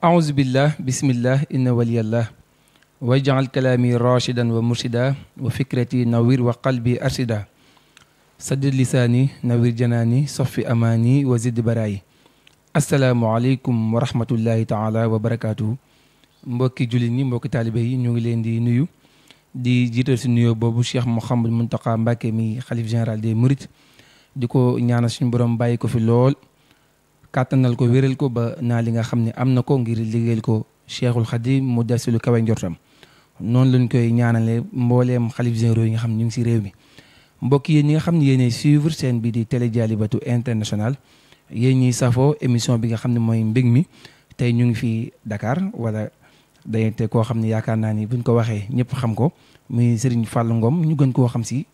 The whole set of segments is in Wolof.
أعوذ بالله بسم الله إن ولي الله واجعل كلامي راشدا ومرشدا وفكرتي نوير وقلبي أرشدا سدد لساني نوير جناني صف أماني وزد براي السلام عليكم ورحمة الله تعالى وبركاته mbokki jullit ñi mbokki taalibe yi ñu ngi leen di nuyu di jiital si nuyoo boobu Cheikh Mouhamadou Mountakha Mbacké mi xalif général des Mourides di ko ñaanal suñu borom bàyyi ko fi lool kàttanal ko wéral ko ba naa li nga xam ne am na ko ngir liggéeyal ko Cheikhul Khadim mu des si lu kawe njortam noonu lañ koy ñaanale mbooleem xalif généraux yi nga xam ne ñu ngi si réew mi mbokk yéen ñi nga xam ne yéenay suivre seen bi di télé Dialibatoul International yéen ñiy safoo émission bi nga xam ne mooy mbég mi tey ñu ngi fi Dakar wala day te koo xam ne yaakaar naa ni buñ ko waxee ñëpp xam ko muy Serigne Fallou Ngom ñu gën koo xam si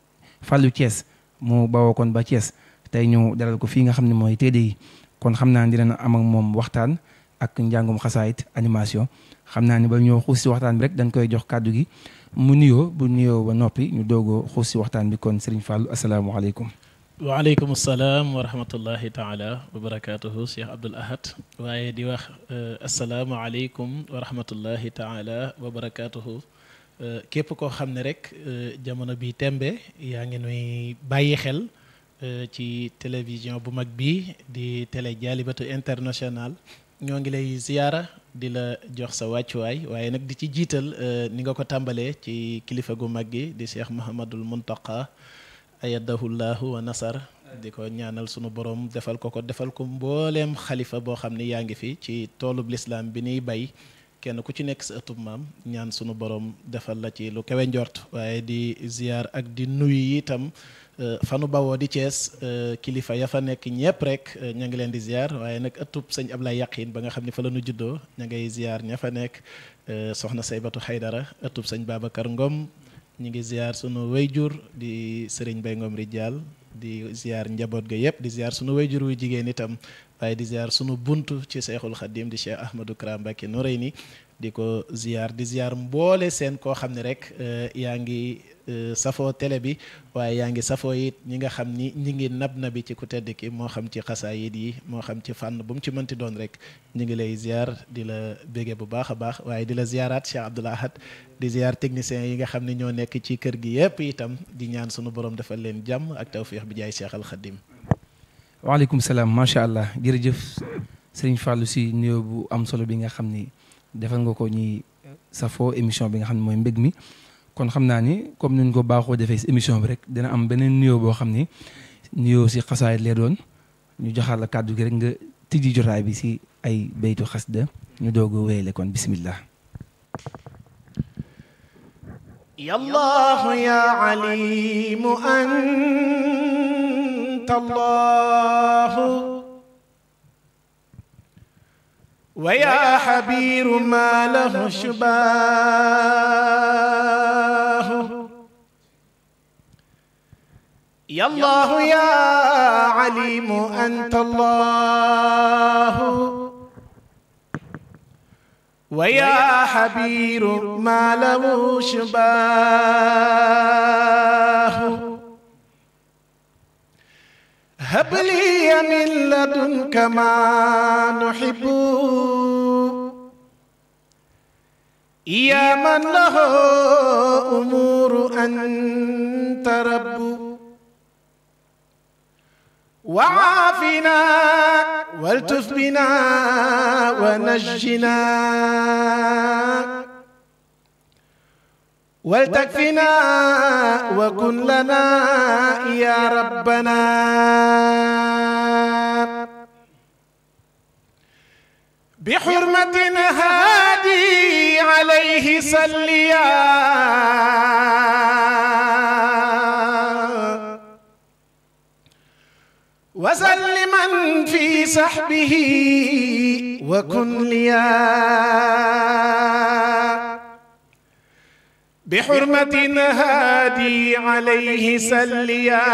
Fallou Thiès mu bawoo kon ba Thiès tey ñu dalal ko fii nga xam ne mooy TDI kon xam naa ni dina am ak moom waxtaan ak njàngum xasaayit animation xam naa ni ba ñoo xuus si waxtaan bi rek dañ koy jox kàddu gi mu nuyoo bu nuyoo ba noppi ñu doogoo xuus si waxtaan bi kon Serigne Fallou asalaamaaleykum. waaleykum salaam wa rahmatullahi taala wa barakaatuhu Cheikh Abdoul Ahad waaye di wax asalaamualeykum wa rahmatullahi taala wa barakaatuhu képp koo xam ne rek jamono bi tembe yaa ngi nuy bàyyi xel ci télévision bu mag bi di télé Dialibatoul International ñoo ngi lay ziyaara di la jox sa wàccuwaay waaye nag di ci jiital ni nga ko tàmbalee ci kilifa gu mag gi di Cheikh Mouhamadul Mountakha ayadahullahu wa nasar di ko ñaanal sunu borom defal ko mbooleem xalifa boo xam ni yaa ngi fi ci toolub lislaam bi niy bay kenn ku ci nekk sa ëttub maam ñaan sunu borom defal la ci lu kawe njort waaye di ziyaar ak di nuyu itam fanu bawoo di Thiès kilifa ya fa nekk ñëpp rek ña ngi leen di ziyaar waaye nag ëttub sëñ Ablaye Yaqin ba nga xam ne fa la nu juddoo ña ngay ziyaar ña fa nekk soxna Saybatu Haydara ëttub sëñ Babacar Ngom ñi ngi ziar sunu wayjur di Serigne Bay Ngom Rijal di ziar njaboot ga yëpp di ziar sunu wayjur wu jigéen itam waaye di ziar sunu buntu ci Cheikhul Khadim di Cheikh Ahmadou Kara Mbacké Noreyni di ko ziar mboole seen koo xam ne rek yaa ngi safoo télé bi waaye yaa ngi safoo it ñi nga xam ni ñi ngi nab ci ku tedd ki moo xam ci xasaayid yi moo xam ci fànn bu mu ci mënti doon rek ñi ngi lay ziar di la bége bu baax a baax waaye di la ziaraat Cheikh Abdoul Ahad di ziar techniciens yi nga xam ne ñoo nekk ci kër gi yëpp itam di ñaan sunu borom defal leen jàmm ak tawfiix bi jaay Cheikh Al Khadim. waaleykum salaam macha allah jërëjëf Serigne Fallou si nuyoo bu am solo bi nga xam ni defal nga ko ñi safoo émission bi nga xam ne mooy mbég mi. kon xam naa ni comme ni ñu ko baaxoo defee si émission bi rek dina am beneen nuyoo boo xam ni nuyoo si xasaayit lay doon ñu joxal la kàddu gi rek nga tijji jotaay bi si ay baytu xasida ñu doog a wéyale kon bismillah. yallahu ya alimu anta allahu wa ya habiru ma lahu shubaahu ya Allahu ya alimu anta Allahu wa ya habiru ma lahu shubaahu هب لي من لدنك ما نحب يا من له أمور أنت رب وعافنا والتف بنا ونجنا ولتكفنا وكن لنا يا ربنا بحرمة هادي عليه صليا وسلما في صحبه وكن ليا بحرمة هادي عليه سليا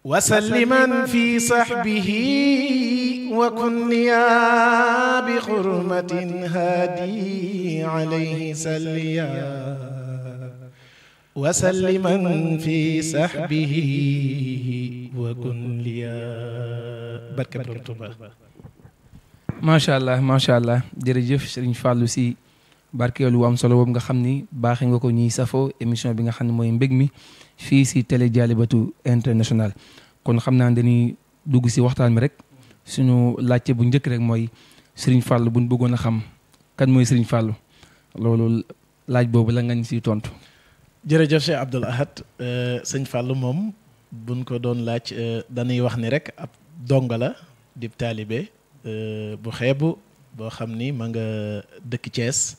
وسلما في صحبه وكن ليا بحرمة هادي عليه سليا wasalliman fi sahbihi wa kun liya barke borom Tuuba. macha allah jërëjëf Serigne Fallou si barkeelu wu am solo boobu nga xam ni baaxee nga ko ñiy safoo émission bi nga xam ne mooy mbég mi fii si télé Dialibatoul International. kon xam naa dañuy dugg si waxtaan bi rek suñu laajte bu njëkk rek mooy Serigne Fallou buñ bëggoon a xam kan mooy Serigne Fallou loolu laaj boobu la nga ñu siy tontu. jërëjëf Cheikh Abdoul Ahad sëñ Fallou moom buñ ko doon laaj dañuy wax ni rek ab donga la dib taalibe bu xeebu boo xam ni ma nga dëkk Thiès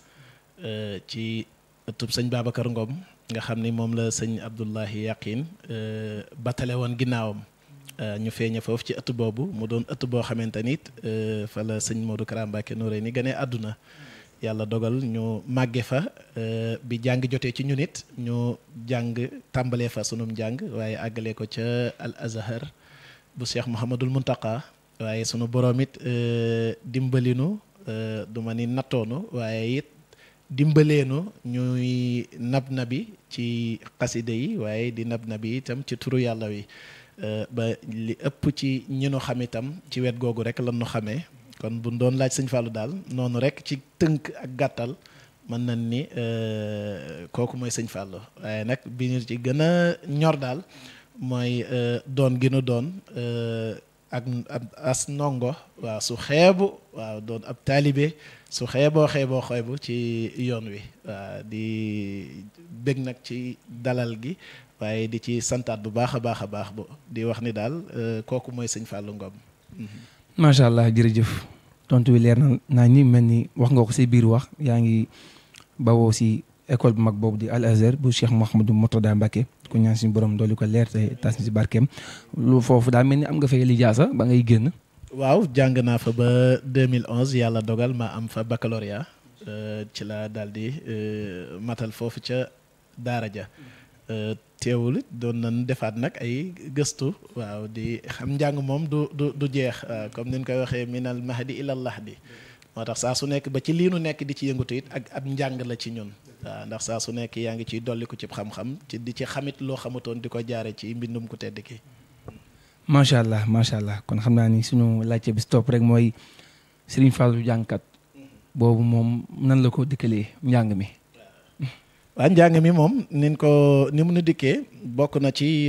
ci ëttub sëñ Babacar Ngom nga xam ni moom la sëñ Abdoulahi Yaqin batale woon ginnaawam ñu feeñe foofu ci ëtt boobu mu doon ëtt boo xamante ni fa la sëñ Modou Kara Mbacké Noreyni gane àdduna yàlla dogal ñu màgge fa bi jàng jotee ci ñun it ñu jàng tàmbalee fa sunum njàng waaye àggale ko ca Al Azhar bu Cheikh Mouhamadul Muntaka waaye sunu borom it dimbalinu du ma ni nattoonu waaye it dimbaleenu ñuy nab nabi ci xaside yi waaye di nab nabi itam ci turu yàlla wi ba li ëpp ci ñi nu xam itam ci wet googu rek lan nu xamee kon bu doon laaj sëñ Fallou daal noonu rek ci tënk ak gàttal mën nañ ni kooku mooy sëñ Fallou waaye nag bi ñu ci gën a ñor daal mooy doon gi nu doon ak as ndongo waaw su xeebu waaw doon ab taalibe su xeeboo ci yoon wi waaw di bég nag ci dalal gi waaye di ci santaat bu baax a baax bu di wax ni daal kooku mooy sëñ Fallou Ngom. macha allah jërëjëf tontu wi leer naa ni mel ni wax nga ko si biir wax yaa ngi bawoo si école bu mag boobu di Al Azhar bu Cheikh Mouhamadou Mourtada Mbacké ku ñaan suñu borom dooli ko leer te tas si barkeem lu foofu daa mel ni am nga fay lijaasa ba ngay génn. waaw jàng naa fa ba 2011 yàlla dogal ma am fa baccalauréat ci la daal di matal foofu ca daara ja teewul doon nañ defaat nag ay gëstu waaw di xam njàng moom du jeex comme ni ñu koy waxee minal mahdi ilal lahdi moo tax saa su nekk ba ci lii nu nekk di ci yëngatu it ak ab njàng la ci ñun waaw ndax saa su nekk yaa ngi ciy dolli ko ci xam-xam ci di ci xamit loo xamutoon di ko jaare ci mbindum ku tedd ki. macha allah kon xam naa ni suñu laajte bi stop rek mooy Serigne Fallou jàngkat boobu moom nan la ko dikkalee njàng mi. waa njàng mi moom ni mu nu dikkee bokk na ci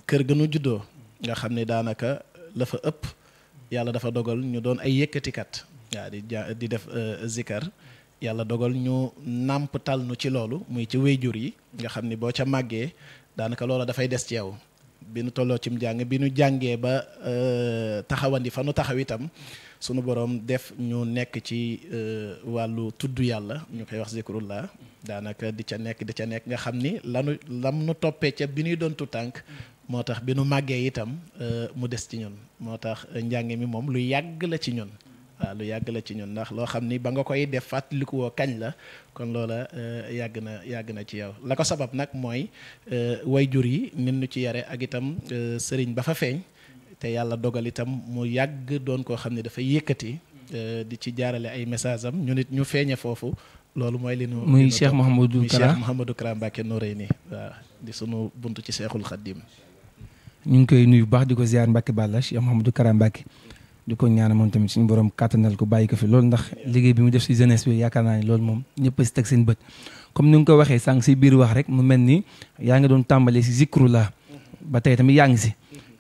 kër ga nu juddoo nga xam ne daanaka la fa ëpp yàlla dafa dogal ñu doon ay yëkkatikat waaw di def zikar yàlla dogal ñu nàmptal nu ci loolu muy ci wéyjur yi nga xam ni boo ca màggee daanaka loola dafay des ci yow bi nu tolloo cim njàng bi nu jàngee ba taxawandi fa nu taxaw itam sunu borom def ñu nekk ci wàllu tudd yàlla ñu koy wax zikrullah daanaka di ca nekk nga xam ni lam nu toppee ca bi ñuy doon tu tànk moo tax bi nu màggee itam mu des ci ñun moo tax njàng mi moom lu yàgg la ci ñun waaw lu yàgg la ci ñun ndax loo xam ni ba nga koy def fàttaliku woo kañ la kon loola yàgg na ci yow la ko sabab nag mooy wayjur yi nit ñu ci yare ak itam sëriñ ba fa feeñ te yàlla dogal itam mu yàgg doon koo xam ne dafay yëkkati di ci jaarale ay message am ñu nit ñu feeñe foofu loolu mooy li nu muy Cheikh Mouhamadou Kara Mbacké Noreyni waaw di sunu buntu ci Cheikhul Khadim. ñu ngi koy nuyu bu baax di ko ziar Mbacké Balla Cheikh Mouhamadou Kara Mbacké di ko ñaanal moom tamit suñu borom kàttanal ko bàyyi ko fi loolu ndax liggéey bi mu def si jeunesse bi yaakaar naa ni loolu moom ñëpp a si teg seen bët comme ni nga ko waxee sànq si biir wax rek mu mel ni yaa ngi doon tàmbalee si zikrullah ba tey tamit yaa ngi si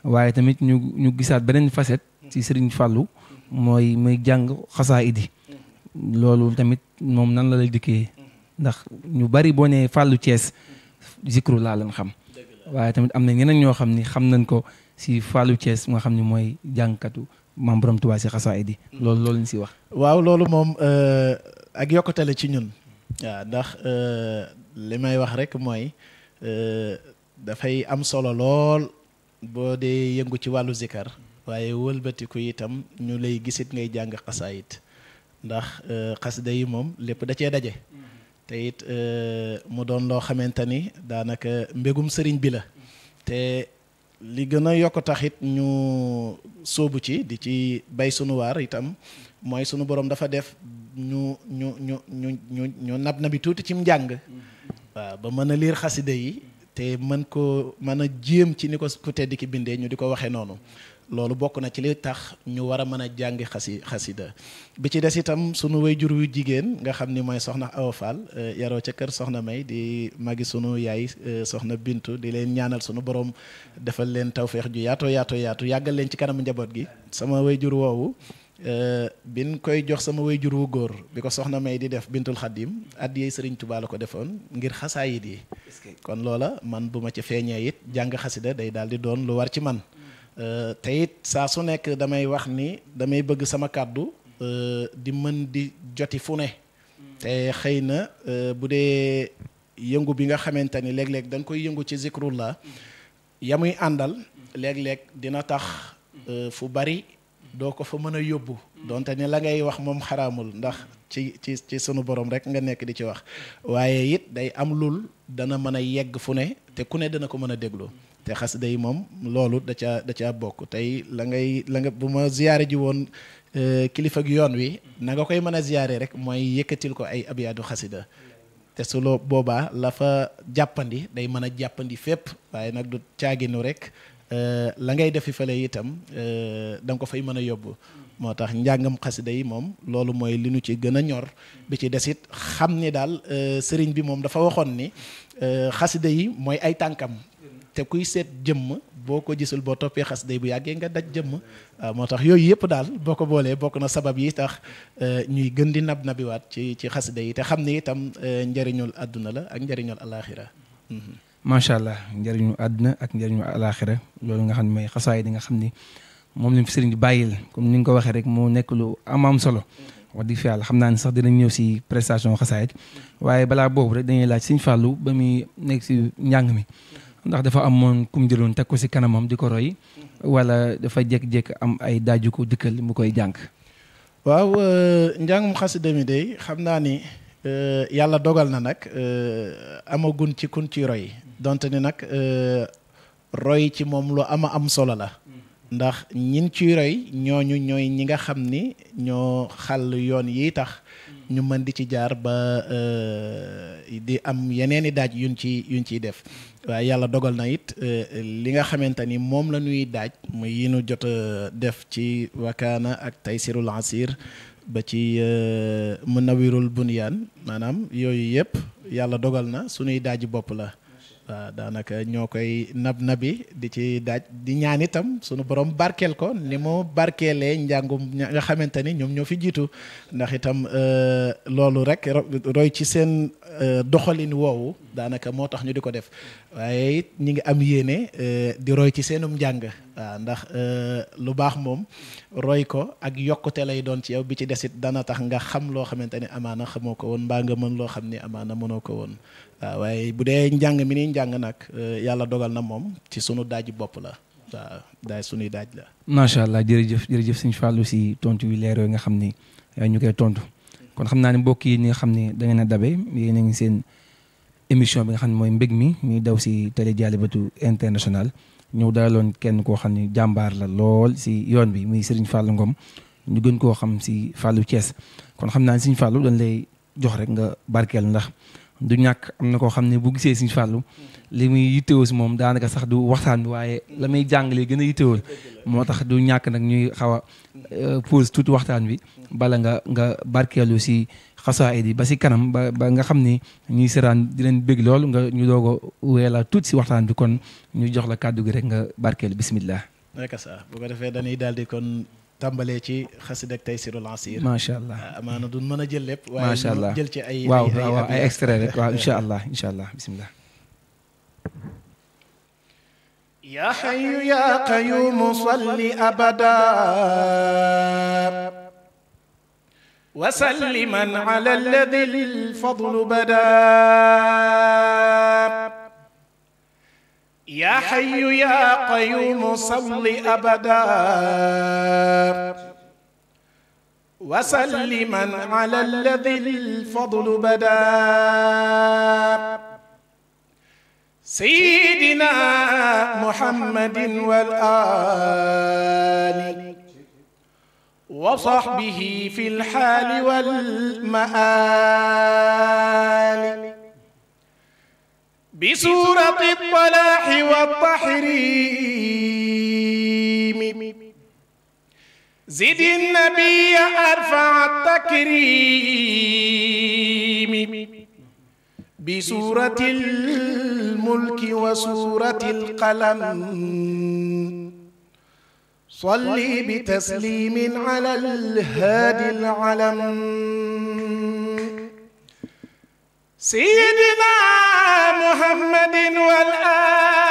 waaye tamit ñu gisaat beneen facette ci Serigne Fallou mooy jàng xasaayid yi loolu tamit moom nan la lay dikkee ndax ñu bari boo nee Fallou Thiès zikrullah lañ xam waaye tamit am na ñeneen ñoo xam ni xam nañ ko si Fallou Thiès nga xam ni mooy jàngkatu maam borom Tuubaa si xasaayid yi loolu lañ si wax. waaw loolu moom ak yokkute la ci ñun waaw ndax li may wax rek mooy dafay am solo lool boo dee yëngu ci wàllu zikar waaye wëlbatiku itam ñu lay gisit ngay jàng xasaayid ndax xasida yi moom lépp da cee daje te it mu doon loo xamante ni daanaka mbégum sëriñ bi la te li gën a yokk taxit ñu sóobu ci di ci bay sunu waar itam mooy sunu borom dafa def ñu nab nabi tuuti cim njàng waaw ba mën a liir xasida yi te mën ko mën a jéem ci ni ko ku tedd ki bindee ñu di ko waxee noonu loolu bokk na ci li tax ñu war a mën a jàngi xasida bi ci des itam sunu wayjur wu jigéen nga xam ni mooy soxna Awa Fall yaroo ca kër soxna May di magi sunu yaay soxna Bintu di leen ñaanal sunu borom defal leen tawféex ju yaatu yàggal leen ci kanamu njaboot gi sama wayjur woowu bin koy jox sama wayjur wu góor bi ko soxna May di def Bintul Xadim addiyee Sëriñ Tuubaa la ko defoon ngir xasaayit yi kon loola man bu ma ci feeñee it jàng xasida day daal di doon lu war ci man te it saa su nekk damay wax ni damay bëgg sama kàddu di mën di joti fu ne te xëy na bu dee yëngu bi nga xamante ni léeg-léeg da nga koy yëngu ci zikrullah yamuy àndal léeg-léeg dina tax fu bari doo ko fa mën a yóbbu donte ni la ngay wax moom xaraamul ndax ci sunu borom rek nga nekk di ci wax waaye it day am lul dana mën a yegg fu ne te ku ne dana ko mën a déglu te xasida yi moom loolu da caa bokk tey la nga bu ma ziyaare ji woon kilifa gi yoon wi na nga koy mën a ziyaare rek mooy yëkkatil ko ay abiyaadu xasida te su loo boobaa la fa jàppandi day mën a jàppandi fépp waaye nag du caaginu rek la ngay defi fale itam da nga ko fay mën a yóbbu moo tax njàngam xasida yi moom loolu mooy li nu ci gën a ñor bi ci desit xam ni daal sëriñ bi moom dafa waxoon ni xasida yi mooy ay tànkam te kuy seet jëmm boo ko gisul boo toppee xasida yi bu yàggee nga daj jëmm waaw moo tax yooyu yëpp daal boo ko boolee bokk na sabab yi tax ñuy gën di nabiwaat ci xasida yi te xam ni itam njëriñul àdduna la ak njëriñul alaaxira macha allah njëriñu àdduna ak njëriñu alaaxira loolu nga xam ne mooy xasaay di nga xam ni moom lañ fi sëriñ bi bàyyil comme ni nga ko waxee rek moo nekk lu am solo wax dëgg fi yàlla xam naa ne sax dinañ ñëw si prestation xasaayit waaye balaa boobu rek dañuy laaj Sëriñ Fallou ba muy nekk si njàng mi ndax dafa amoon kum jëloon teg ko si kanamam di ko roy wala dafa jékki-jékki am ay daaju ko dikkal mu koy jàng. waaw njàngum xasida mi de xam naa ni yàlla dogal na nag amagun ci kun ci roy donte ni nag roy ci moom lu am solo la ndax ñin ciy roy ñooñu ñooy ñi nga xam ni ñoo xàll yoon yi tax ñu mën di ci jaar ba di am yeneeni daaj yuñ ciy def waaye yàlla dogal na it li nga xamante ni moom la ñuy daaj muy yi nu jot a def ci wakaana ak taysirul asir ba ci munawirul bunyaan maanaam yooyu yëpp yàlla dogal na suñuy daaji bopp la waaw daanaka ñoo koy nabi di ci daaj di ñaan itam sunu borom barkeel ko ni mu barkeelee njàngum nga xamante ni ñoom ñoo fi jiitu ndax itam loolu rek roy ci seen doxalin woowu daanaka moo tax ñu di ko def waaye it ñi ngi am yéene di roy ci seenum njàng waaw ndax lu baax moom roy ko ak yokkute lay doon ci yow bi ci desit dana tax nga xam loo xamante ni amaana xamoo ko woon mbaa nga mën loo xam ni amaana mënoo ko woon waaw waaye bu dee njàng mi ni njàng nag yàlla dogal na moom ci sunu daaji bopp la waaw daay sunuy daaj la. macha allah jërëjëf Sëriñ Fallou si tontu wi leer yooyu nga xam ni ñu koy tontu kon xam naa ne mbokk yi nga xam ne da ngeen a dabe yéen a ngi seen émission bi nga xam ne mooy mbég mi muy daw si télé Dialibatoul International ñëw dalaloon kenn koo xam ne jàmbaar la lool si yoon bi muy Serigne Fallou Ngom ñu gën koo xam si Fallou Thiès kon xam naa ne Serigne Fallou dañ lay jox rek nga barkeel ndax du ñàkk am na koo xam ne bu gisee Serigne Fallou li muy yittewoo si moom daanaka sax du waxtaan bi waaye la may jàngalee gën a yittewoo moo tax du ñàkk nag ñuy xaw a pause tuuti waxtaan bi bala nga barkeelu si xasaayid yi ba si kanam ba nga xam ni ñuy seraan di leen bëgg lool nga ñu doog a weela tuuti si waxtaan bi kon ñu jox la kàddu gi rek nga barkeelu bismillah. rek sax bu ko defee dañuy daal di kon tàmbalee ci xasida ak taysirul asir. macha allah amaana duñ mën a jël lépp. macha allah waaye jël ci ay waaw ay extrait rek waaw incha allah bismillah. ya hayyu ya qayyum salli abada wa salliman ala alladhi al-fadlu bada ya hayyu ya qayyum salli abada wa salliman ala alladhi al-fadlu bada sayyidina muhammadin wal ali wa sahbihi fil hali wal maali بسورة الطلاح والتحريم زد النبي أرفع التكريم بسورة الملك وسورة القلم صلي بتسليم على الهادي العلم سيدنا محمد والآل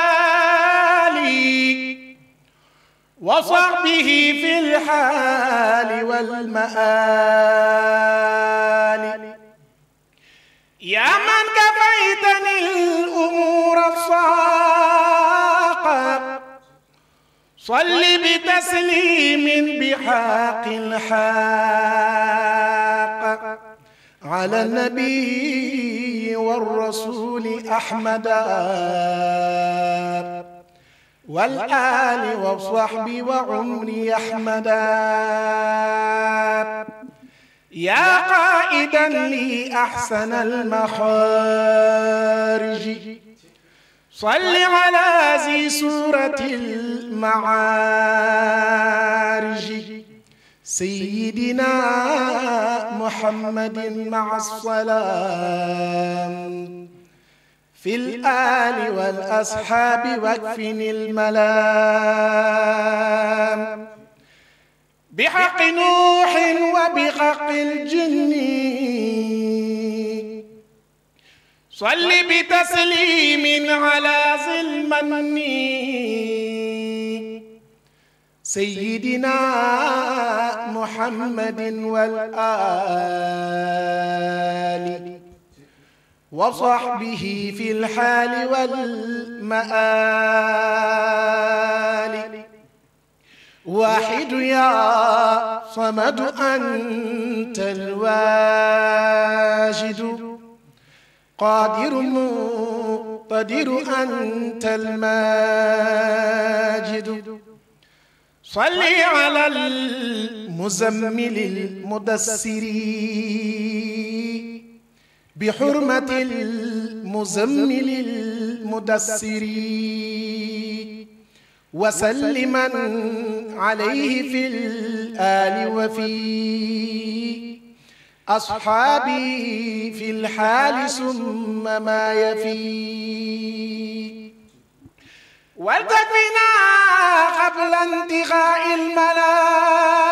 وصحبه في الحال والمآل يا من كفيتني الأمور الصاقة صل بتسليم بحق الحق على النبي والرسول أحمد والآل والصحب وعمري أحمد يا قائدا لي أحسن المخارج صل على ذي سورة المعارج سيدنا محمد مع السلام في الآل والأصحاب واكفني الملام بحق نوح وبحق الجن صل بتسليم على ذي المن سيدنا محمد والآل وصحبه في الحال والمآل واحد يا صمد أنت الواجد قادر مقتدر أنت الماجد صل على المزمل المدثر بحرمة المزمل المدثر وسلما عليه في الآل وفي أصحابي في الحال ثم ما يفي ولتكفنا قبل انتهاء الملام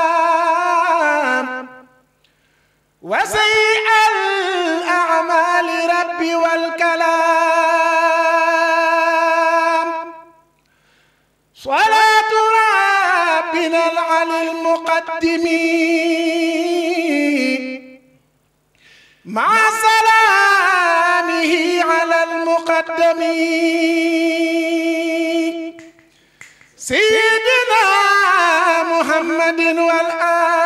وسيء الأعمال رب والكلام صلاة ربنا العلي المقدم مع سلامه على المقدم سيدنا محمد والآل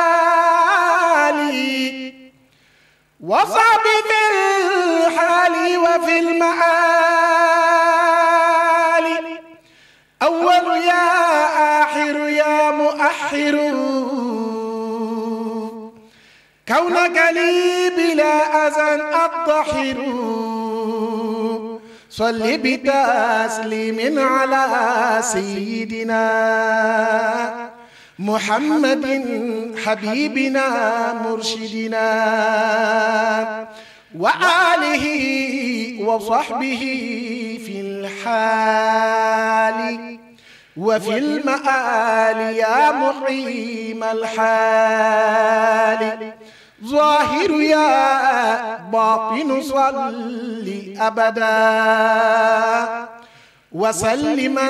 وصحب في الحال وفي المآل أول يا آخر يا مؤخر كونك لي بلا أذى أضحر صل بتسليم على سيدنا محمد حبيبنا مرشدنا وآله وصحبه في الحال وفي المآل يا مقيم الحال ظاهر يا باطن صل أبدا وسلما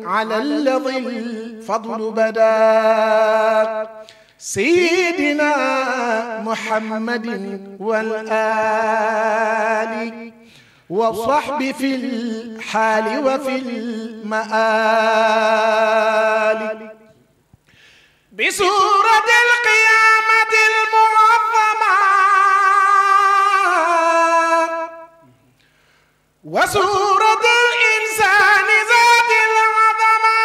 على الذي الفضل بدا سيدنا محمد والآل والصحب في الحال وفي المآل بسورة القيامة المعظمة وسورة الإنسان ذات العظمة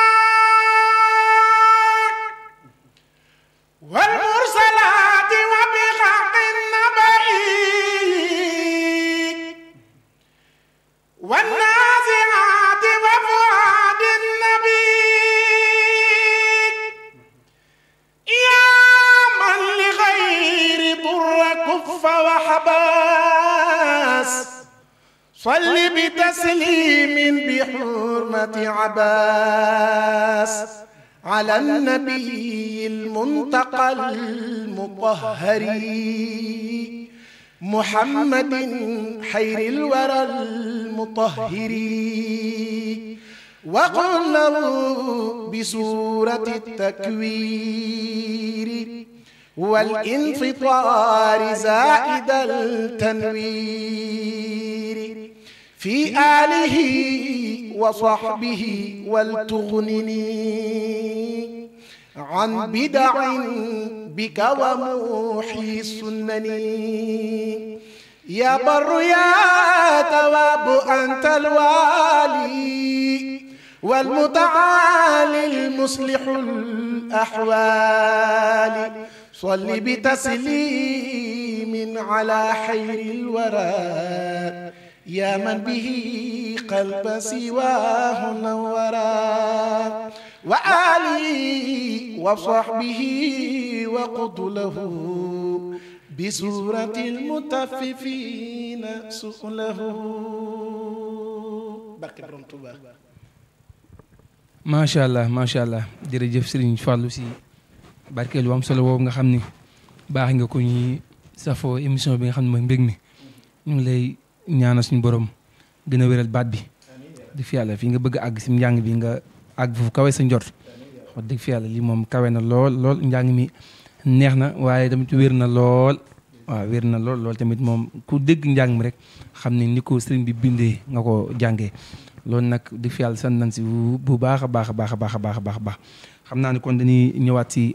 والمرسلات وبحق النبأ والنبأ صل بتسليم بحرمة عباس على النبي المنتقى المطهر محمد خير الورى المطهر وقل له بسورة التكوير والانفطار زائد التنوير في آله وصحبه ولتغنني عن بدع بك وموحي السنن يا بر يا تواب أنت الوالي والمتعالي المصلح الأحوال صل بتسليم على خير الورى يا من به قلب سواه نورا وآله وصحبه وقد له بسورة المتففين سؤله macha allah macha allah jërëjëf Serigne Fallou si barkeelu am solo boobu nga xam ni baax nga ko ñuy safoo émission bi nga xam ne mooy mbég mi ñu ngi lay ñaanal suñu borom gën a wéral baat bi dëgg fi yàlla fii nga bëgg a àgg si njàng bi nga àgg foofu kawe sa njort wax dëgg fi yàlla lii moom kawe na lool lool njàng mi neex na waaye tamit wér na lool waaw wér na lool tamit moom ku dégg njàng mi rek xam ne ni ko sëriñ bi bindee nga ko jàngee loolu nag dëgg fi yàlla sant nañ si bu baax a baax a baax a baax a baax a baax xam naa ne kon dañuy ñëwaat si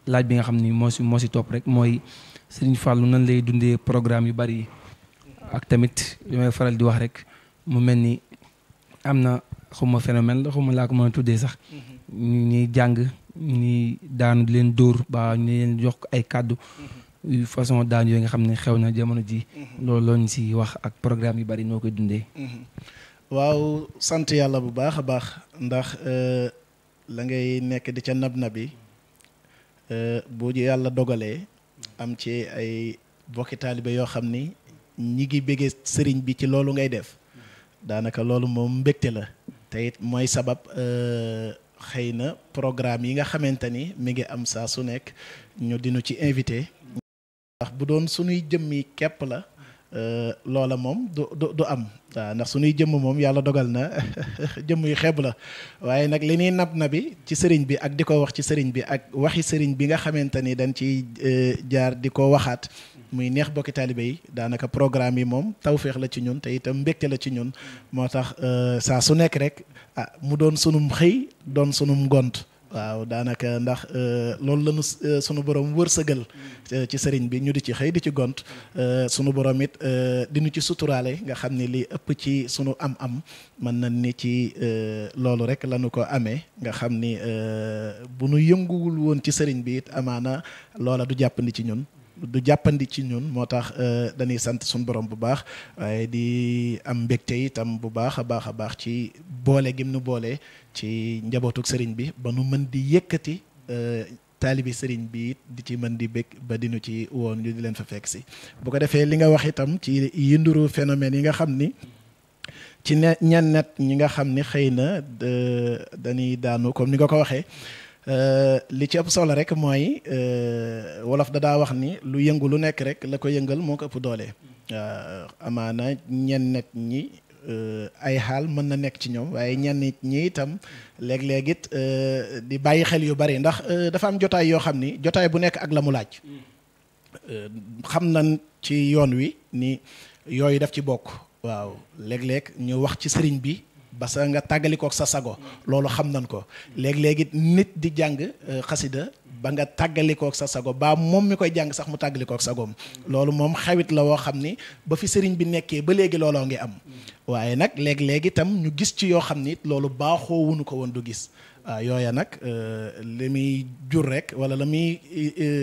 laaj bi nga xam ni moo si topp rek mooy Serigne Fallou nan lay dundee programme yu bari ak tamit li may faral di wax rek mu mel ni am na xuma phénomène la xuma laa ko mën a tuddee sax ñu ñuy jàng ñuy daanu di leen dóor ba ñu leen jox ay kàddu façon daan yooyu nga xam ne xew na jamono ji loolu ñu si wax ak programme yu bari noo koy dundee. waaw sant yàlla bu baax a baax ndax la ngay nekk di ca nab nabi bu yàlla dogalee am ci ay bokki taalibe yoo xam ni ñi ngi bëggee sëriñ bi ci loolu ngay def daanaka loolu moom mbégte la te it mooy sabab xëy na programme yi nga xamante ni mi ngi am saa su nekk ñu dinu ci invité ndax bu doon suñuy jëmmi képp la loola moom du am waaw ndax suñuy jëmm moom yàlla dogal na jëmm yu xeeb la waaye nag li ñuy nab nabi ci sëriñ bi ak di ko wax ci sëriñ bi ak waxi sëriñ bi nga xamante ni dañ ciy jaar di ko waxaat muy neex bokki taalibe yi daanaka programme yi moom tawféex la ci ñun te itam mbégte la ci ñun moo tax saa su nekk rek mu doon sunum xëy doon sunum ngont waaw daanaka ndax loolu lañu sunu borom wërsëgal ci sëriñ bi ñu di ci xëy di ci gont sunu borom it diñu ci suturaale nga xam ni li ëpp ci sunu am-am mën na ni ci loolu rek lañu ko amee nga xam ni bu nu yënguwul woon ci sëriñ bi it amaana loola du jàppandi ci ñun moo tax dañuy sant suñu borom bu baax waaye di am mbégte itam bu baax a baax ci boole gim nu boole ci njabootuk sëriñ bi ba nu mën di yëkkati taalibi sëriñ bi di ci mën di bég ba dinu ci woon ñu di leen fa fekk si bu ko defee li nga wax itam ci yinduru phénomène yi nga xam ni ci ñennet ñi nga xam ni xëy na dañuy daanu comme ni nga ko waxee li ci ëpp solo rek mooy wolof daa wax ni lu yëngu lu nekk rek la ko yëngal moo ko ëpp doole amaana ñennet ñi ay xaal mën na nekk ci ñoom waaye ñenn ñi itam léeg-léeg it di bàyyi xel yu bari ndax dafa am jotaay yoo xam ni jotaay bu nekk ak la mu laaj xam nañ ci yoon wi ni yooyu daf ci bokk waaw léeg-léeg ñu wax ci sëriñ bi ba sa nga tàggalikook sa sago loolu xam nañ ko léeg-léeg nit di jàng xasida ba nga tàggalikook sa sago ba moom mi koy jàng sax mu tàggalikook sagoom loolu moom xawit la woo xam ni ba fi sëriñ bi nekkee ba léegi looloo ngi am waaye nag léeg-léeg itam ñu gis ci yoo xam ni loolu baaxoo wuñu ko woon du gis waaw yooya nag li muy jur rek wala la muy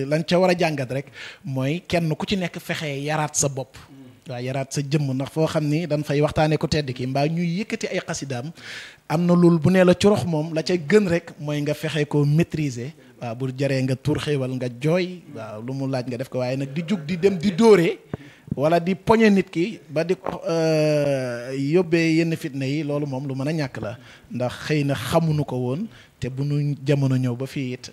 lañ ca war a jàngat rek mooy kenn ku ci nekk fexee yaraat sa bopp waaw yaraat sa jëmm ndax foo xam ni dañ fay waxtaanee ko tedd ki mbaa ñuy yëkkati ay xasidaam am na loolu bu nee la corox moom la ca gën rek mooy nga fexe ko maîtriser waaw bu jaree nga tur xéewal nga jooy waaw lu mu laaj nga def ko waaye nag di jug di dem di dóoree wala di poñe nit ki ba di ko yóbbee yenn fitna yi loolu moom lu mën a ñàkk la ndax xëy na xamuñu ko woon te bu nu jamono ñëw ba fii it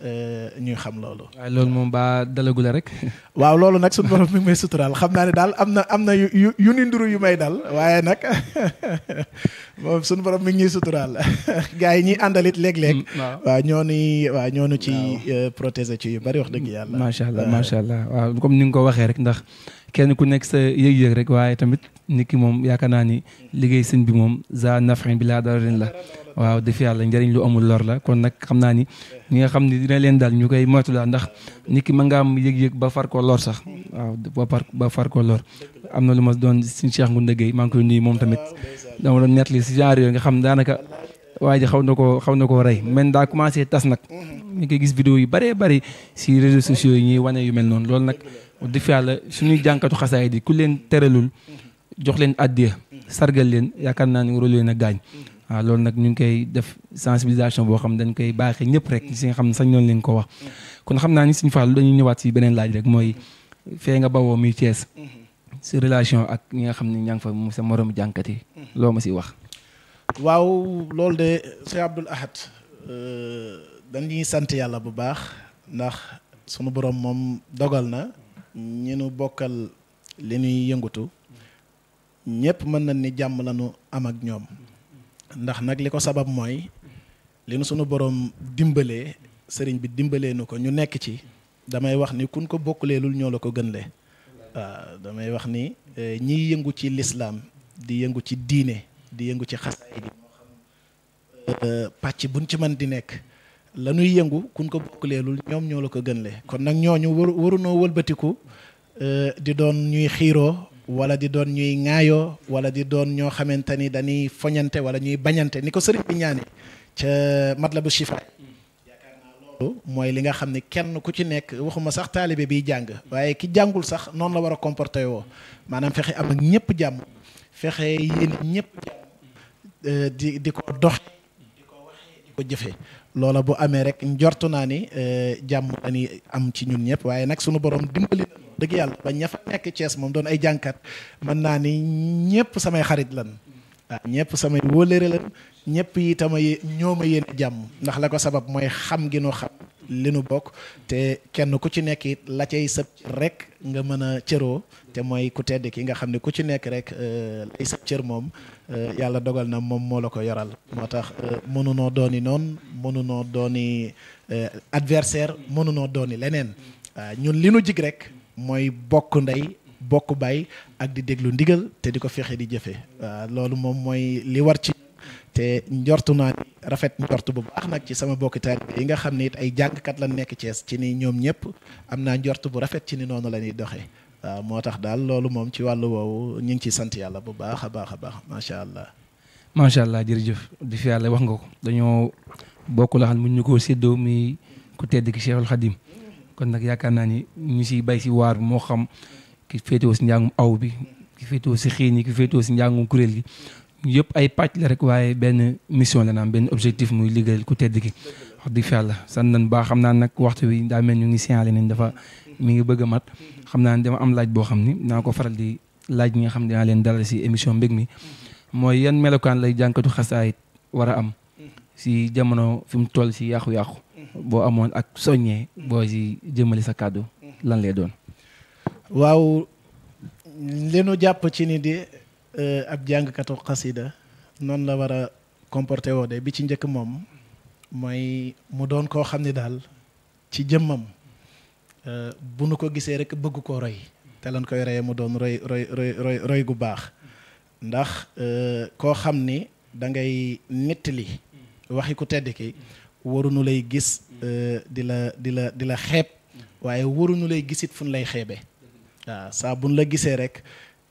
ñuy xam loolu. waaye loolu moom baa dalagu la rek. waaw loolu nag suñu borom mi ngi may suturaal xam naa ne daal am na yu ni nduru yu may dal waaye nag moom suñu borom mi ngi ñuy suturaal gars yi ñuy àndalit léeg-léeg. waaw ñoo ci protéger ci yu bari wax dëgg yàlla. macha allah waaw comme ni nga ko waxee rek ndax kenn ku nekk sa yëg-yëg rek waaye tamit nit ki moom yaakaar naa ni liggéey sëñ bi moom za nafin bi laa dararin la. waaw def yàlla njëriñ lu amul lor la kon nag xam naa ni ñi nga xam ne dina leen daal ñu koy moytu la ndax nit ki mën nga am yëg-yëg ba far koo lor sax waaw ba far koo lor am na lu ma doon suñu Cheikh Ngounda Gueye maa ngi koy nuyu moom tamit dama doon nettali si genre yooyu nga xam daanaka waa ji xaw na koo rey men daa commencé tas nag ñu koy gis vidéo yu bëree bëri si réseaux sociaux yi ñuy wane yu mel noonu loolu nag def yàlla suñuy jànkatu xasaay di ku leen teralul jox leen addiya sargal leen yaakaar naa ni warul leen a gaañ waaw loolu nag ñu ngi koy def sensibilisation boo xam dañ koy baaxee ñëpp rek si nga xam ne sax ñoon leen ko wax kon xam naa ni Sëñ Fallu dañuy ñëwaat si beneen laaj rek mooy fee nga bawoo muy Thiès si relation ak ñi nga xam ne ñaa ngi fa sa moromu jànkat yi loo ma si wax. waaw loolu de Cheikh Abdoul Ahad dañuy sant yàlla bu baax ndax sunu borom moom dogal na ñi nu bokkal li ñuy yëngutu ñëpp mën nañ ni jàmm lañu am ak ñoom. ndax nag li ko sabab mooy li nu sunu borom dimbalee sëriñ bi dimbalee nu ko ñu nekk ci damay wax ni kun ko bokkuleelul ñoo la ko gënle waaw damay wax ni ñiy yëngu ci lislaam di yëngu ci diine di yëngu ci xasaay di moo xam pàcc buñ ci mën di nekk la ñuy yëngu kun ko bokkuleelul ñoom ñoo la ko gënle kon nag ñooñu warunoo wëlbatiku di doon ñuy xiiroo wala di doon ñuy ŋaayoo wala di doon ñoo xamante ni dañuy foñante wala ñuy bañante ni ko sëriñ bi ñaane ca Matlabu Chifa yaakaar naa loolu mooy li nga xam ne kenn ku ci nekk waxuma sax taalibe biy jàng waaye ki jàngul sax noonu la war a comporté woo maanaam fexe am ak ñëpp jàmm fexe yéen ñëpp jàmm di ko doxe di ko waxee di ko jëfe loola bu amee rek njortu naa ni jàmm dañuy am ci ñun ñëpp waaye nag sunu borom dimbali na dëgg yàlla ba ña fa nekk Thiès moom doon ay jànkat mën naa ni ñëpp samay xarit lan waaw ñëpp samay wóolëre lan ñëpp yi tama ñoo ma yéene jàmm ndax la ko sabab mooy xam gi nu xam li nu bokk te kenn ku ci nekk it la cay sëb rek nga mën a cëroo te mooy ku tedd ki nga xam ne ku ci nekk rek lay sëb cër moom yàlla dogal na moom moo la ko yoral moo tax mënunoo dooni noonu mënunoo dooni adversaire mënunoo dooni leneen waaw ñun li nu jig rek mooy bokk ndey bokk baay ak di déglu ndigal te di ko fexe di jëfe waaw loolu moom mooy li war ci te njortu naa ni rafet njortu bu baax nag ci sama bokki taalibe yi nga xam ne it ay jàngkat la nekk Thiès ci ni ñoom ñëpp am naa njortu bu rafet ci ni noonu la ñuy doxee waaw moo tax daal loolu moom ci wàllu woowu ñu ngi ciy sant yàlla bu baax a baax a baax macha allah. macha allah jërëjëf di fi yàlla wax nga ko dañoo bokk la xam mu ñu ko séddoo mi ku tedd ki Cheikhul Khadim kon nag yaakaar naa ni ñu si bay si waar bi moo xam ki féetewoo si njàngum aw bi ki féetewoo si xiin yi ki féetewoo si njàngum kuréel gi yëpp ay pàcc la rek waaye benn mission la naam benn objectif muy liggéeyal ku tedd ki wax dëgg fa yàlla sant nañ baax xam naa nag waxtu wi daa mel ñu ngi signalé nañ dafa mi ngi bëgg a mat xam naa ne dama am laaj boo xam ni naa ko faral di laaj ñi nga xam ne dinaa leen dalal si émission mbég mi mooy yan melokaan lay jànkatu xasaayit war a am si jamono fi mu toll si yàqu-yàqu boo amoon ak soññee boo si jëmale sa kàddu lan lay doon. waaw li nu jàpp ci ni di ab jàngkatu xasida noonu la war a comporté woo de bi ci njëkk moom mooy mu doon koo xam ne daal ci jëmmam bu nu ko gisee rek bëgg koo roy te lan koy reyee mu doon roy gu baax ndax koo xam ni da ngay nettali waxi ku tedd ki waruñu lay gis di la xeeb waaye waruñu lay gisit fu ñu lay xeebe waaw saa buñ la gisee rek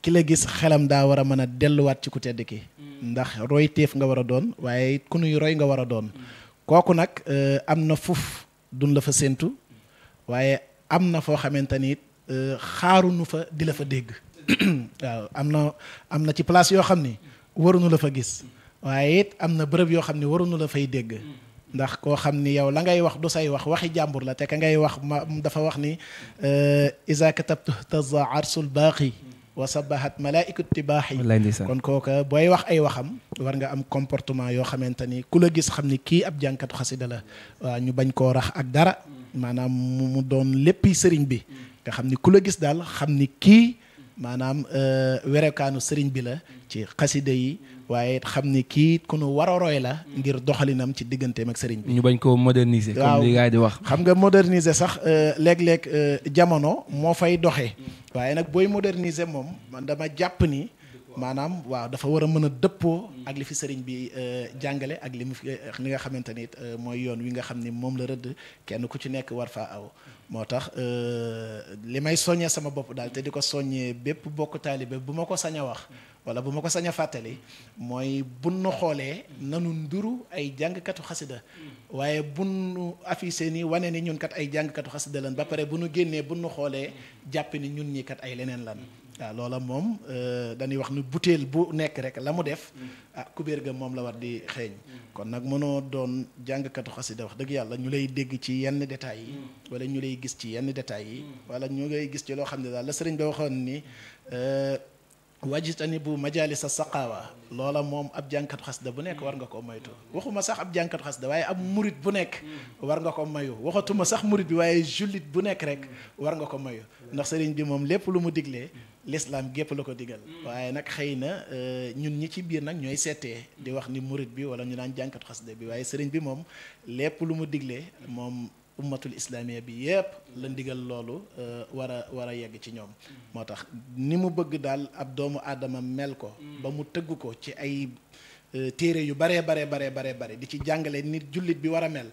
ki la gis xelam daa war a mën a delluwaat ci ku tedd ki ndax roy téef nga war a doon waaye ku nuy roy nga war a doon kooku nag am na fuf duñ la fa séentu waaye am na foo xamante ni xaaruñu fa di la fa dégg waaw am na ci place yoo xam ni waruñu la fa gis waaye it am na bërëb yoo xam ne waruñu la fay dégg ndax koo xam ni yow la ngay wax du say wax waxi jàmbur la te ka ngay wax dafa wax ni isa katabtu taza arsul baaqi wa sabahat malaikatu tibaahi wallaay ndeysaan. kon kooka booy wax ay waxam war nga am comportement yoo xamante ni ku la gis xam ni kii ab jànkatu xasida la waaw ñu bañ koo rax ak dara maanaam mu doon léppi sëriñ bi nga xam ni ku la gis daal xam ni kii maanaam werekaanu sëriñ bi la ci xasida yi waaye xam ni kii ku nu war a roy la ngir doxalinam ci digganteem ak sëriñ bi. ñu bañ koo moderniser. comme li gars yi di wax. xam nga moderniser sax léeg-léeg jamono moo fay doxee waaye nag booy moderniser moom man dama jàpp ni maanaam waaw dafa war a mën a dëppoo ak li fi sëriñ bi jàngale ak li nga xamante ni mooy yoon wi nga xam ni moom la rëdd kenn ku ci nekk war faa aw. moo tax li may soññee sama bopp daal te di ko soññee bépp bokk taalibe bu ma ko sañ a wax wala bu ma ko sañ a fàttali mooy bunnu xoolee nanu nduru ay jàngkatu xasida waaye bunnu affiché ni wane ni ñun kat ay jàngkatu xasida lan ba pare bu nu génnee bunnu xoolee jàpp ni ñun ñi kat ay leneen lan waaw loola moom dañuy wax ni butéel bu nekk rek la mu def kubéer ga moom la war di xeeñ kon nag mënoo doon jàngkatu xasida wax dëgg yàlla ñu lay dégg ci yenn détails yi wala ñu lay gis ci yenn détails yi wala ñu ngay gis ci loo xam ne daal la sëriñ ba waxoon ni wajitani bu majalis a saqaawa loola moom ab jàngkatu xasida bu nekk war nga ko moytu waxuma sax ab jàngkatu xasida waaye ab murit bu nekk war nga ko mayu waxatuma sax murit bi waaye jullit bu nekk rek war nga ko mayu ndax sëriñ bi moom lépp lu mu diglee l'islam gépp la ko digal waaye nag xëy na ñun ñi ci biir nag ñooy seetee di wax ni murit bi wala ñu naan jàngkatu xasida bi waaye sëriñ bi moom lépp lu mu diglee moom ummatul islamiya bi yépp la ndigal loolu war a yegg ci ñoom moo tax ni mu bëgg daal ab doomu aadama mel ko ba mu tëgg ko ci ay téere yu bare di ci jàngale nit jullit bi war a mel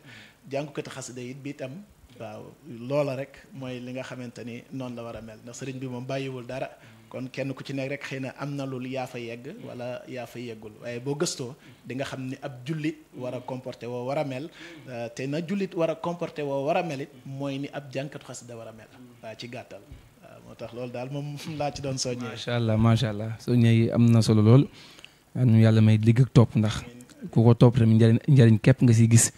jàngukati xasida it bi itam waaw loola rek mooy li nga xamante ni noonu la war a mel ndax sëriñ bi moom bàyyiwul dara kon kenn ku ci nekk rek xëy na am na loolu yaa fa yegg wala yaa fa yeggul waaye boo gëstoo di nga xam ni ab jullit war a comporté woo war a mel te na jullit war a comporté woo war a mel it mooy ni ab jànkatu xasida war a mel waaw ci gàttal waaw moo tax loolu daal moom laa ci doon soññee. macha allah soññee yi am na solo lool nu yàlla may ligg ak topp ndax ku ko topp tamit njariñ képp nga siy gis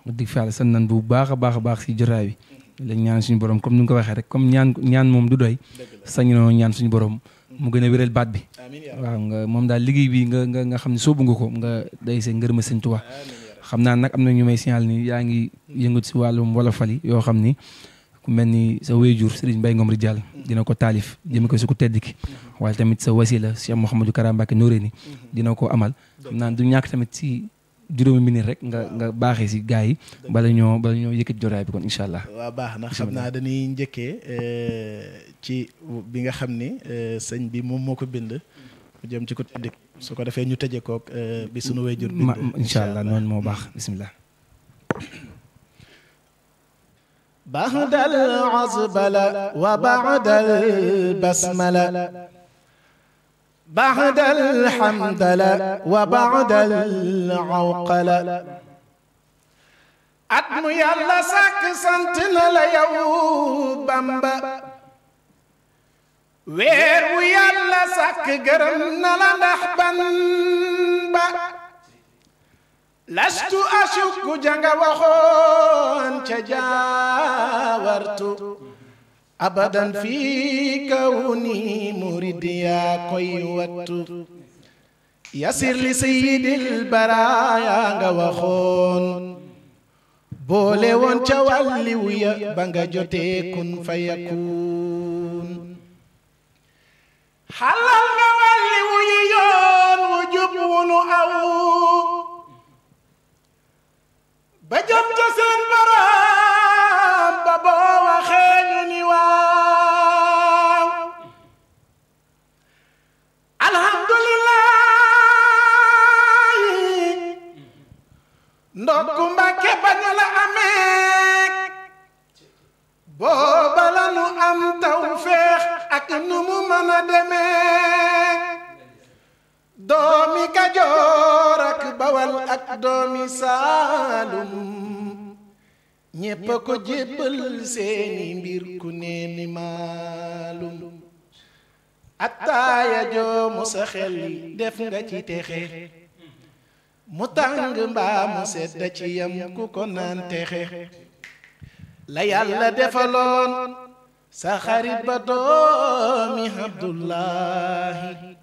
wax dëgg fa yàlla sant nañ bu baax a baax si jotaay bi lañ ñaan suñu borom comme ni nga ko waxee rek comme ñaan moom du doy sañ noo ñaan suñu borom mu gën a wéral baat bi waaw nga moom daal liggéey bi nga xam ne soobu nga ko nga day see ngërëma Sëñ Tuubaa xam naa nag am na ñu may signal ni yaa ngi yëngut si wàllum wolofal yi yoo xam ni ku mel ni sa wéyjur Serigne Mbaye Ngom Rijal dina ko taalif jëme ko si ku tedd ki waaye tamit sa wasila Cheikh Mouhamadou Kara Mbacké Noreyni dina ko amal xam naa du ñàkk tamit si juróomi minute rek nga baaxee si gars yi bala ñoo yëkkati jotaay bi kon incha allah. waaw baax na xam naa dañuy njëkkee ci bi nga xam ni sëñ bi moom moo ko bind mu jëm ci ko tëdd su ko defee ñu tëjee koog bi sunu wayjur bind incha allah noonu moo baax bismillah. ba'dal azbala wa ba'dal basmala بعد الحمدلة وبعد العوقلة أدمو يالا ساك سنتنا ليو بامبا ويرو يالا ساك غرمنا لنحبن با لست أشك جنغا وخون تجاورتو abadan fi kawni muridiya koy wattu yasir li sayyidil baraya nga waxoon boole woon ca wàlliwu ya ba nga jotee kun fayakun xalal nga wàlliwu yi yoon wu jub wu nu aw ba jot ca seen baraam ba boo waxee ñu ni waaw alhamdulillahi ndokku Mbàkke ba ñu la amee booba la nu am tawfeex ak nu mu mën a demee doomi Kajoor ak Bawal ak doomi Saalum ñépp a ko jébbal seeni mbir ku neeni maalum attaaya joo mu sa xel def nga ci texe mu tàng mbaa mu sedd ci yam ku ko naan texe la yàlla defaloon sa xarit ba doomi Abdullahi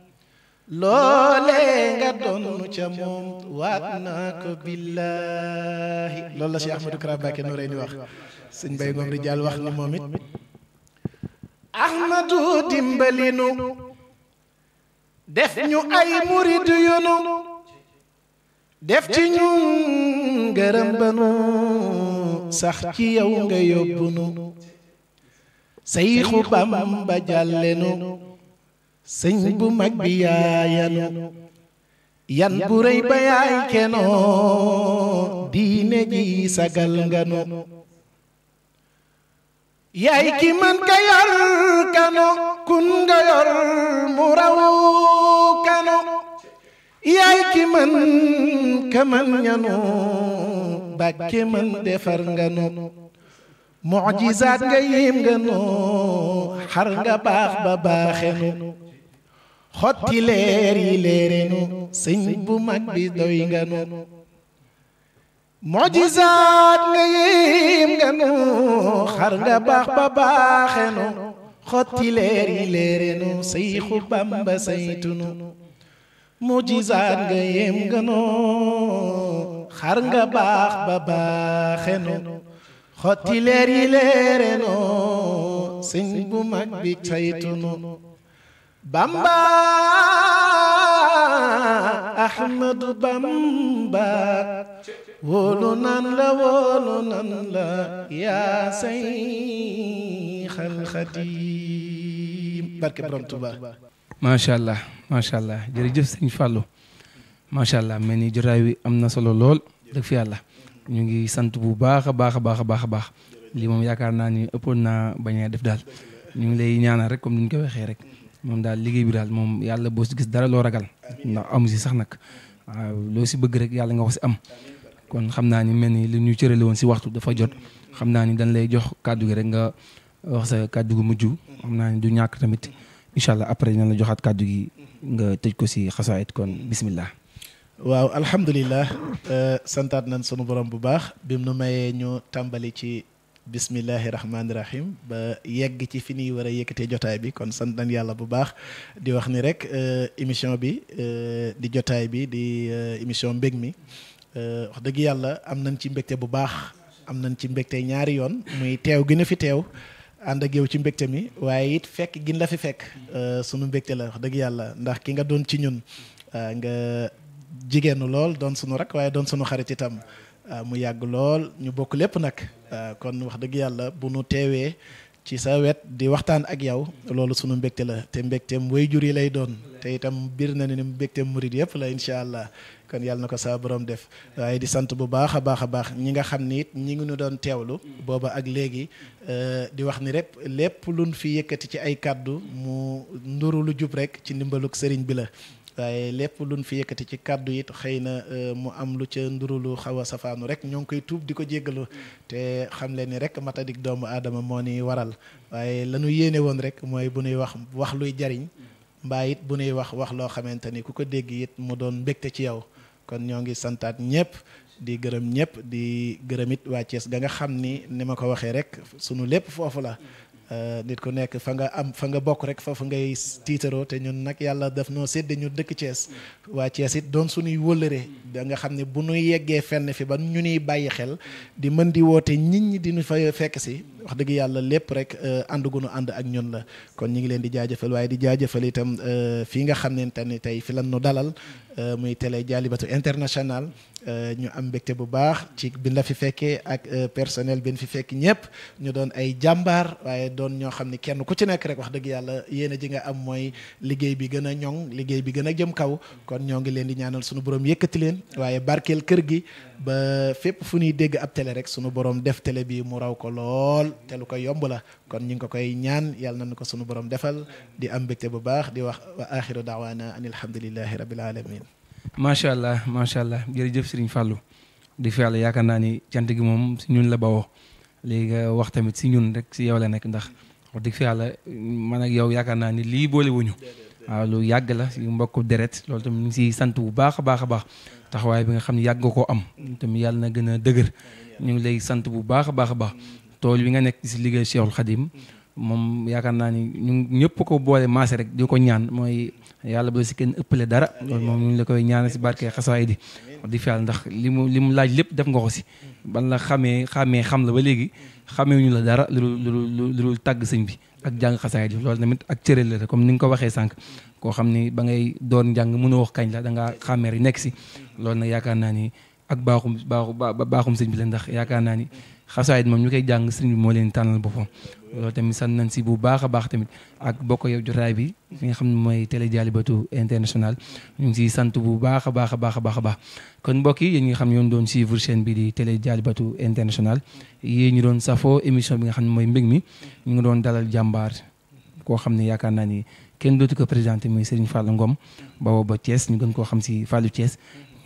loole nga doon ca moom waat naa ko billahi loolu la Cheikh Ahmadou Kara Mbacké Noreyni wax sëñ Bay Ngom Rijal wax ni moom it Ahmadu dimbalinu def ñu ay murid yunu def ci ñun ngërëm banu sax ci yow nga yóbbunu Seyxu Bamba jàllenu sëñ bu mag bi yaayanu yan bu rëy ba yaay kenoo diine ji sagal nganu yaay ki man ka yor kano kun nga yor mu raw kano yaay ki man ka man ñanu Mbàkke man defar nganu mujizaat nga yéem nganu xar nga baax ba baaxenu xotti leer yi leerenu sëñ bu mag bi doy nganu mujizaat nga yéem nganu xar nga baax ba baaxenu xotti leer yi leerenu Seyxu Bamba saytunu mujizaat nga yéem nganu xar nga baax ba baaxenu xotti leer yi leerenu sëñ bu mag bi saytunu Bamba Ahmadu Bamba wóolu nan la yaa Seyxal Xadiim barke Borom Tuuba. macha allah jërëjëf sëñ Fallou macha allah mel ni jotaay wi am na solo lool dëgg fi yàlla ñu ngi sant bu baax a baax lii moom yaakaar naa ni ëppoon naa bañ a def daal ñu ngi lay ñaanal rek comme ni ñu ko waxee rek moom daal liggéey bi daal moom yàlla boo si gis dara loo ragal ndax amu si sax nag waaw loo si bëgg rek yàlla nga ko si am kon xam naa ni mel ni li ñu cërale woon si waxtu dafa jot xam naa ni dañ lay jox kàddu gi rek nga wax sa kàddu gu mujj xam naa ni du ñàkk tamit incha allah après dinañ la joxaat kàddu gi nga tëj ko si xasaayit kon bismillah. waaw alhamdulilah santaat nañ sunu borom bu baax bim nu mayee ñu tàmbali ci bismillahi rahmaani rahim ba yegg ci fi ñuy war a yëkkatee jotaay bi kon sant nañ yàlla bu baax di wax ni rek émission bi di jotaay bi di émission mbég mi wax dëgg yàlla am nañ ci mbégte bu baax am nañ ci mbégte ñaari yoon muy teew gi na fi teew ànd ak yow ci mbégte mi waaye it fekk gin la fi fekk sunu mbégte la wax dëgg yàlla ndax ki nga doon ci ñun nga jigéenu lool doon sunu rak waaye doon sunu xarit itam mu yàgg lool ñu bokk lépp nag kon wax dëgg yàlla bu nu teewee ci sa wet di waxtaan ak yow loolu sunu mbégte la te mbégteem waajur yi lay doon te itam biir na ne ni mbégteem murid yëpp la incha allah kon yàlla na ko saa borom def waaye di sant bu baax a baax ñi nga xam ni it ñi ngi ñu doon teewlu booba ak léegi di wax ni rek lépp luñ fi yëkkati ci ay kàddu mu nduru lu jub rek ci ndimbaluk sëriñ bi la waaye lépp luñ fi yëkkati ci kàddu it xëy na mu am lu ca nduru lu xaw a safaanu rek ñoo ngi koy tuub di ko jéggalu te xam leen ni rek matadik doomu aadama moo ni waral waaye lañu yéene woon rek mooy bu nuy wax luy jariñ mbaa it bu nuy wax loo xamante ni ku ko dégg it mu doon mbégte ci yow kon ñoo ngi santaat ñëpp di gërëm ñëpp di gërëm it waa Thiès ga nga xam ni ma ko waxee rek sunu lépp foofu la nit ku nekk fa nga bokk rek foofu ngay tiitaroo te ñun nag yàlla daf noo sédde ñu dëkk Thiès waa Thiès it doon suñuy wëllëre da nga xam ne bu ñu yeggee fenn fi ba ñu nuy bàyyi xel di mën di woote nit ñi di ñu fa fekk si wax dëgg yàlla lépp rek ànd gu nu ànd ak ñun la kon ñu ngi leen di jaajëfal waaye di jaajëfal itam fii nga xam ne tey fi lan nu dalal muy télé Jaalibatu International ñu am mbégte bu baax ci bi la fi fekkee ak personnel bi fi fekk ñëpp ñu doon ay jàmbaar waaye doon ñoo xam ne kenn ku ci nekk rek wax dëgg yàlla yéena ji nga am mooy liggéey bi gën a ñoŋ liggéey bi gën a jëm kaw kon ñoo ngi leen di ñaanal sunu borom yëkkati leen waaye barkeel kër gi ba fépp fu ñuy dégg ab télé rek sunu borom def télé bi mu raw ko lool te lu ko yomb la kon ñu ngi ko koy ñaan yàlla nañu ko sunu borom defal di am mbégte bu baax di wax wa axiru daawaana an alhamdulillahi rabbil alamin macha allah jërëjëf Serigne Fallou di fi yàlla yaakaar naa ni cant gi moom si ñun la bawoo léegi nga wax tamit si ñun rek si yow la nekk ndax wax dëgg fi yàlla man ak yow yaakaar naa ni lii boole wuñu waaw lu yàgg la si mbokku deret loolu tamit ñu ngi siy sant bu baax a baax taxawaay bi nga xam ne yàgg nga koo am tamit yàlla na gën a dëgër ñu ngi lay sant bu baax a baax tool bi nga nekk si liggéey Cheikhul Khadim moom yaakaar naa ni ñun ñëpp ko boole maase rek di ko ñaan mooy yàlla bu la si kenn ëppale dara loolu moom ñu ngi la koy ñaanal si barke xasaay di di fi yàlla ndax li mu laaj lépp def nga ko si ban la xam la ba léegi xamee ñu la dara lu tàgg sëñ bi ak jàng xasaay di loolu tamit ak cëral la comme ni nga ko waxee sànq koo xam ni ba ngay doon njàng mënoo wax kañ la da ngaa xàmmee rek nekk si loolu nag yaakaar naa ni ak baaxum sëñ bi la ndax yaakaar naa ni xasaayit moom ñu koy jàng sëñ bi moo leen tànnal boppam loolu tamit sant nañ si bu baax a baax tamit ak bokk yow jotaay bi fi nga xam ne mooy télé Dialibatoul International ñu ngi siy sant bu baax a baax a baax a baax a baax kon mbokk yi yéen ñi nga xam ne yoon doon suivre chaîne bi di télé Dialibatoul International yéen ñu doon safoo émission bi nga xam ne mooy mbég mi ñu ngi doon dalal jàmbaar koo xam ne yaakaar naa ni kenn dootu ko présenté muy Serigne Fallou Ngom bawoo ba Thiès ñu gën koo xam si Fallou Thiès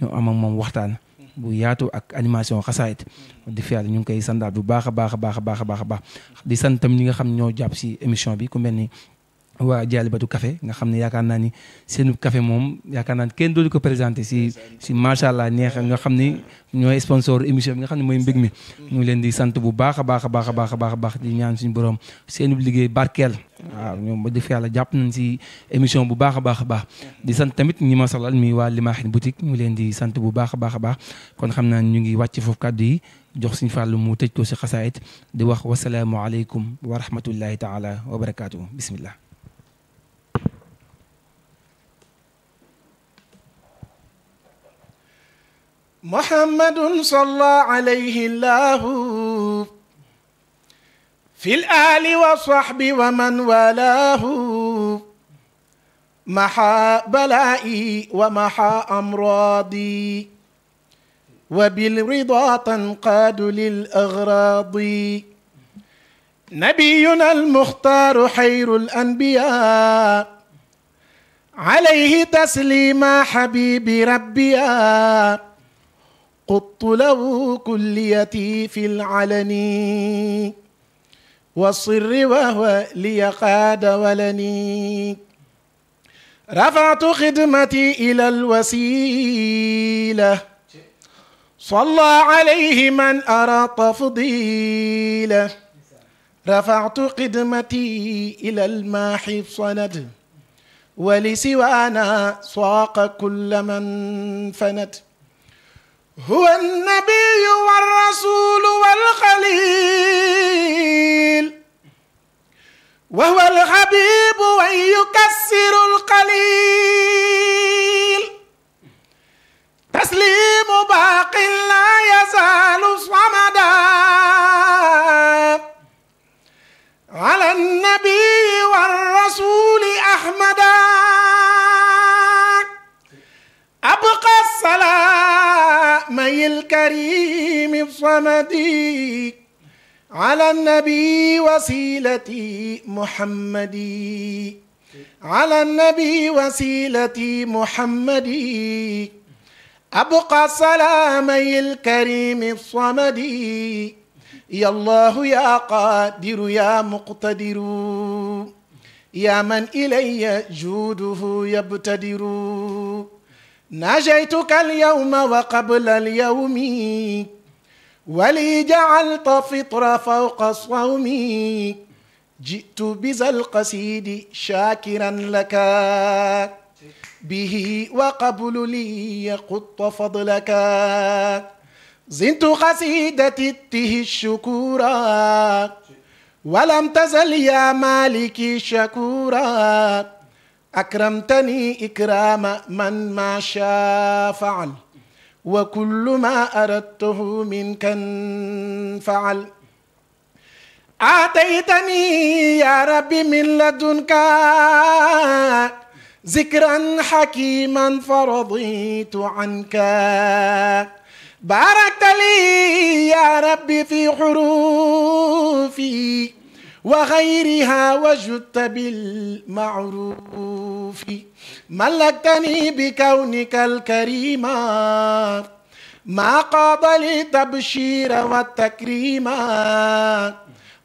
ñu am ak moom waxtaan bu yaatu ak animation xasaayit di fi yàlla ñu ngi koy sandaat bu baax a baax a baax a baax a baax a baax di sant tam ñi nga xam ñoo jàpp si émission bi ku mel ni waa Dialibatoul café nga xam ne yaakaar naa ni seen café moom yaakaar naa ni kenn dootu ko présenté si macha allah neex nga xam ni ñooy sponsor émission bi nga xam ne mooy mbég mi ñu ngi leen di sant bu baax a baax a baax a baax a baax a baax di ñaan suñu borom seen liggéey barkeel waaw ñoom ba def yàlla jàpp nañ si émission bu baax a baax a baax di sant tamit ñi ma solal mi waa Limaahin boutique ñu ngi leen di sant bu baax a baax a baax kon xam naa ñu ngi wàcc foofu kàddu yi jox suñu fàllu mu tëj ko si xasaayit di wax wasalaamu aleykum wa rahmatullahi taala wa barakaatuhu bismillah محمد صلى عليه الله في الآل والصحب ومن والاه محا بلائي ومحا أمراضي وبالرضا تنقاد للأغراض نبينا المختار خير الأنبياء عليه تسليما حبيب ربيا قط له كليتي في العلن والصر وهو لي قاد ولني رفعت خدمتي إلى الوسيلة صلى عليه من أرى تفضيله رفعت خدمتي إلى الماحي الصند ولسوانا صاق كل من فند هو النبي والرسول والخليل وهو الحبيب ويكسر القليل تسليم باق لا يزال صمدا على النبي والرسول أحمدا أبقى السلام الكريم الصمدي على النبي وسيلتي محمدي على النبي وسيلتي محمدي أبقى السلام الكريم الصمدي يا الله يا قادر يا مقتدر يا من إلي جوده يبتدر ناجيتك اليوم وقبل اليوم ولي جعلت فطر فوق الصوم جئت بذا القصيد شاكرا لك به وقبل لي قط فضلك زنت قصيدتي ته الشكورا ولم تزل يا مالكي شكورا أكرمتني إكرام من ما شاء فعل وكل ما أردته منك فعل آتيتني يا ربي من لدنك ذكرا حكيما فرضيت عنك باركت لي يا ربي في حروفي وغيرها وجدت بالمعروف ملكتني بكونك الكريم ما قاض لي تبشير والتكريم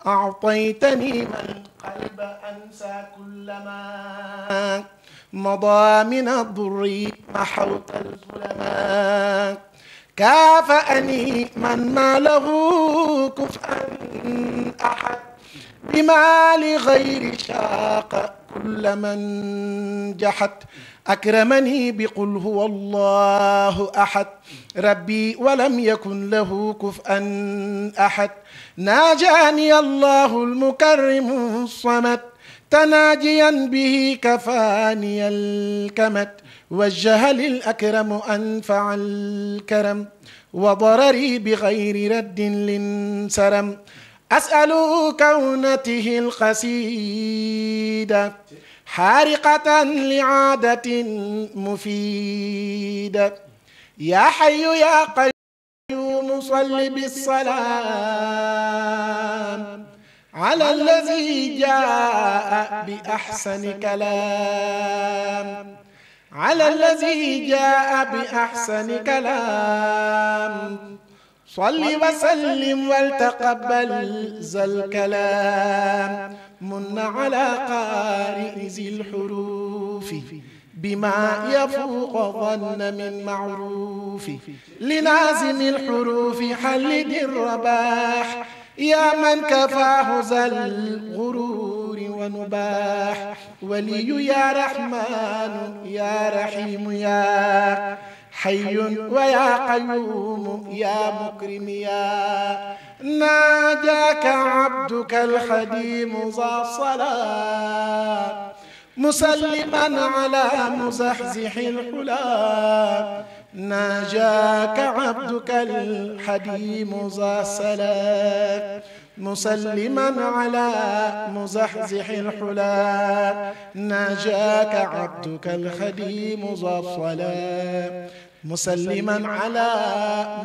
أعطيتني من قلب أنسى كل ما مضى من الضر محوت الظلمات كافأني من ما له كفءا أحد بما لغير شاق كل من جحد أكرمني بقل هو الله أحد ربي ولم يكن له كفءا أحد ناجاني الله المكرم الصمد تناجيا به كفاني الكمد وجه للأكرم أنفع الكرم وضرري بغير رد لانسرم أسأل كونته القصيدة حارقة لعادة مفيدة يا حي يا قيوم صل بالسلام على الذي جاء بأحسن كلام على الذي جاء بأحسن كلام صل وسلم والتقبل ذا الكلام من على قارئ ذي الحروف بما يفوق ظن من معروف لنازم الحروف حلد الرباح يا من كفاه ذا الغرور ونباح ولي يا رحمن يا رحيم يا حي ويا قيوم يا مكرم يا ناجاك عبدك الخديم ذا صلاة مسلما على مزحزح الحلا ناجاك عبدك الحديم ذا صلاة مسلما على مزحزح الحلا ناجاك عبدك الخديم ذا الصلاة مسلما على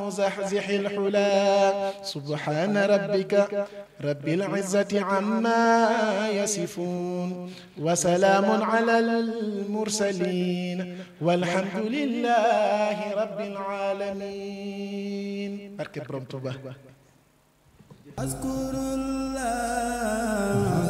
مزحزح الحلا سبحان ربك رب العزة عما يصفون وسلام على المرسلين والحمد لله رب العالمين. أذكر الله